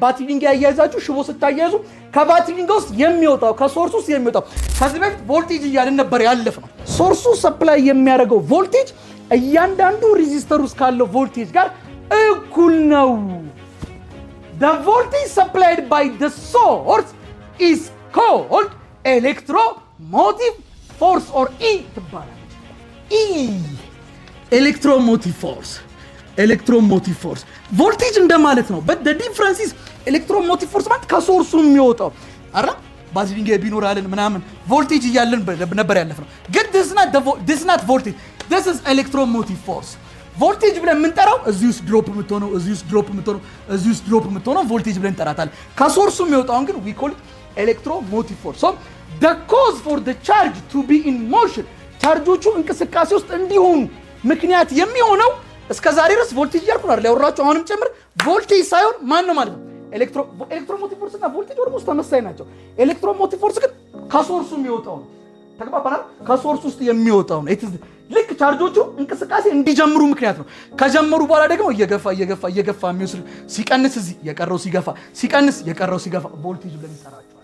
ባትሪንግ ያያዛችሁ ሽቦ ስታያዙ ከባትሪንግ ውስጥ የሚወጣው ከሶርሱ ውስጥ የሚወጣው ከዚህ በፊት ቮልቴጅ እያልን ነበር ያለፈው። ሶርሱ ሰፕላይ የሚያደርገው ቮልቴጅ እያንዳንዱ ሬዚስተር ውስጥ ካለው ቮልቴጅ ጋር እኩል ነው። The voltage supplied by the source is called electromotive force or E ትባላለች። E electromotive force voltage እንደማለት ነው። but the difference is electromotive force ማለት ከሶርሱ የሚወጣው አይደል? ባትሪንግ ቢኖራልን ምናምን ቮልቴጅ እያልን ነበር ያለፈው። ግን this is not voltage, this is electromotive force። ቮልቴጅ ብለን የምንጠራው እዚህ ውስጥ ድሮፕ የምትሆነው እዚህ ውስጥ ድሮፕ የምትሆነው እዚህ ውስጥ ድሮፕ የምትሆነው ቮልቴጅ ብለን እንጠራታለን። ከሶርሱ የሚወጣውን ግን we call it electromotive force. so the cause for the charge to be in motion ቻርጆቹ እንቅስቃሴ ውስጥ እንዲሆኑ ምክንያት የሚሆነው እስከዛሬ ድረስ ቮልቴጅ ያልኩ ነው ያወራችሁ። አሁንም ጨምር ቮልቴጅ ሳይሆን ማን ነው ማለት ነው? ኤሌክትሮሞቲቭ ፎርስ እና ቮልቴጅ ኦልሞስት ተመሳሳይ ናቸው። ኤሌክትሮሞቲቭ ፎርስ ግን ከሶርሱ የሚወጣው ነው። ተግባባናል? ከሶርስ ውስጥ የሚወጣው ነው። ልክ ቻርጆቹ እንቅስቃሴ እንዲጀምሩ ምክንያት ነው። ከጀመሩ በኋላ ደግሞ እየገፋ የሚወስድ ሲቀንስ እዚህ የቀረው ሲገፋ ሲቀንስ የቀረው ሲገፋ ቮልቴጅ ብለን እንጠራቸዋለን።